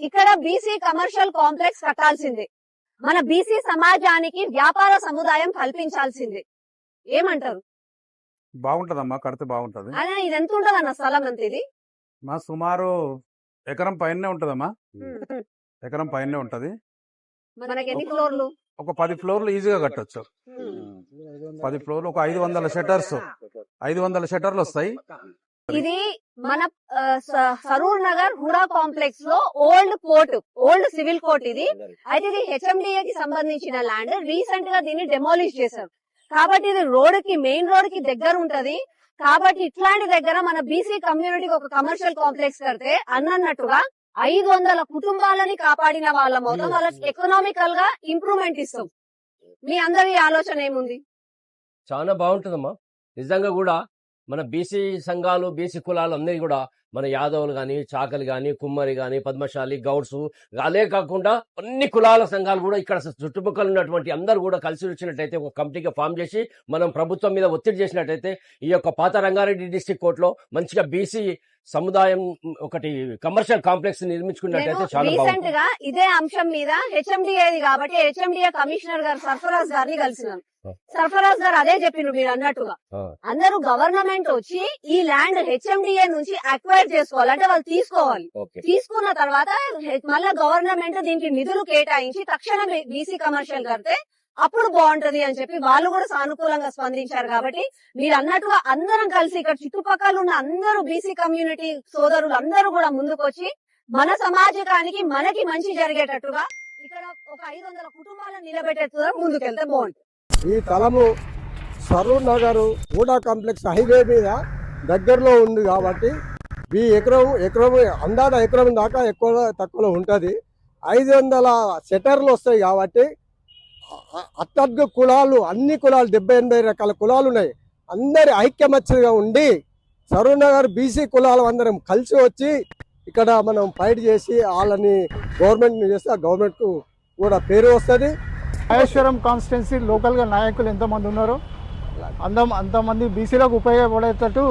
ఇక్కడ BC commercial complex కట్టాల్సిందే. మన బీసీ సమాజానికి వ్యాపార సముదాయం కల్పించాల్సిందే. ఏమంటారు? బాగుంటదమ్మా, కడితే బాగుంటది. అదే ఇది ఎంత ఉంటది అన్న స్థలం అంత? ఇది మా సుమారు ఎకరం పైనే ఉంటదమ్మా, ఎకరం పైనే ఉంటది. మనకి ఎన్ని ఫ్లోర్లు? ఒక 10 ఫ్లోర్లు ఈజీగా కట్టొచ్చు. 10 ఫ్లోర్లు ఒక 500 షట్టర్స్, 500 షట్టర్లు వస్తాయి. ఇది మన సరూర్ నగర్ హుడా కాంప్లెక్స్ లో old court, old civil court ఇది. అయితే ఇది హెచ్ఎండిఏ కి సంబంధించిన ల్యాండ్. రీసెంట్ గా దీన్ని డెమాలిష్ చేశారు కాబట్టి ఇది రోడ్ కి, మెయిన్ రోడ్ కి దగ్గర ఉంటది. కాబట్టి ఇట్లాంటి దగ్గర మన బీసీ కమ్యూనిటీకి ఒక కమర్షియల్ కాంప్లెక్స్ కడితే అన్నట్టుగా 500 కుటుంబాలని కాపాడిన వాళ్ళ మొత్తం వాళ్ళకి ఎకనామికల్ గా ఇంప్రూవ్మెంట్ ఇస్తాం. మీ అందరి ఆలోచన ఏముంది? చాలా బాగుంటుందమ్మా. నిజంగా కూడా మన బీసీ సంఘాలు, బీసీ కులాలు అందరి కూడా మన యాదవులు గాని, చాకలి గాని, కుమ్మరి గాని, పద్మశాలి, గౌడ్స్ అదే కాకుండా అన్ని కులాల సంఘాలు కూడా ఇక్కడ చుట్టుపక్కల ఉన్నటువంటి అందరూ కూడా కలిసి వచ్చినట్టయితే ఒక కమిటీగా ఫామ్ చేసి మనం ప్రభుత్వం మీద ఒత్తిడి చేసినట్టయితే ఈ యొక్క పాత రంగారెడ్డి డిస్ట్రిక్ట్ కోర్టులో మంచిగా బీసీ సముదాయం ఒకటి కమర్షియల్ కాంప్లెక్స్ నిర్మించుకున్నట్టయితే చాలా రీసెంట్ గా ఇదే అంశం మీద హెచ్ఎండిఏ కాబట్టి హెచ్ఎండిఏ కమిషనర్ గారు సర్ఫరాజ్ గారిని కలిసినారు. సర్ఫరాజ్ గారు అదే చెప్పిండ్రు మీరు అన్నట్టుగా. అందరూ గవర్నమెంట్ వచ్చి ఈ ల్యాండ్ హెచ్ఎండిఏ నుంచి అక్వైర్ చేసుకోవాలి, అంటే వాళ్ళు తీసుకోవాలి. తీసుకున్న తర్వాత మళ్ళా గవర్నమెంట్ దీనికి నిధులు కేటాయించి తక్షణం బీసీ కమర్షియల్ కడితే అప్పుడు బాగుంటది అని చెప్పి వాళ్ళు కూడా సానుకూలంగా స్పందించారు. కాబట్టి మీరు అన్నట్టుగా అందరం కలిసి ఇక్కడ చుట్టుపక్కల ఉన్న అందరూ బీసీ కమ్యూనిటీ సోదరులు అందరూ కూడా ముందుకొచ్చి మన సమాజానికి మనకి మంచి జరిగేటట్టుగా ఇక్కడ ఒక 500 కుటుంబాలను నిలబెట్టేట్టుగా ముందుకెళ్తే బాగుంటుంది. ఈ స్థలము సరూర్ నగర్ హుడా కాంప్లెక్స్ హైవే మీద దగ్గరలో ఉంది కాబట్టి ఈ ఎకరం అందాడ ఎకరం దాకా ఎక్కువ తక్కువలో ఉంటుంది. 500 షట్టర్లు వస్తాయి కాబట్టి అత్యధిక కులాలు, అన్ని కులాలు 70-80 రకాల కులాలు ఉన్నాయి. అందరి ఐక్యమత్యంగా ఉండి సరూర్ నగర్ బీసీ కులాలు అందరం కలిసి వచ్చి ఇక్కడ మనం ఫైట్ చేసి వాళ్ళని గవర్నమెంట్ చేస్తే ఆ గవర్నమెంట్కు కూడా పేరు వస్తుంది. మహేశ్వరం కాన్స్టిట్యున్సీ లోకల్గా నాయకులు ఎంతమంది ఉన్నారో అంతమంది బీసీలకు ఉపయోగపడేటట్టు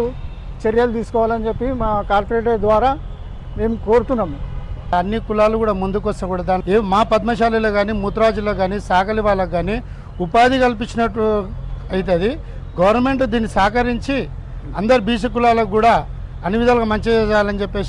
చర్యలు తీసుకోవాలని చెప్పి మా కార్పొరేటర్ ద్వారా మేము కోరుతున్నాము. అన్ని కులాలు కూడా ముందుకు వస్తకూడదు. మా పద్మశాలిలో కానీ, ముద్రాజులో కానీ, సాగలి వాళ్ళకు కానీ ఉపాధి కల్పించినట్టు అవుతుంది. గవర్నమెంట్ దీన్ని సహకరించి అందరు బీసీ కులాలకు కూడా అన్ని విధాలుగా మంచిగా చేయాలని చెప్పేసి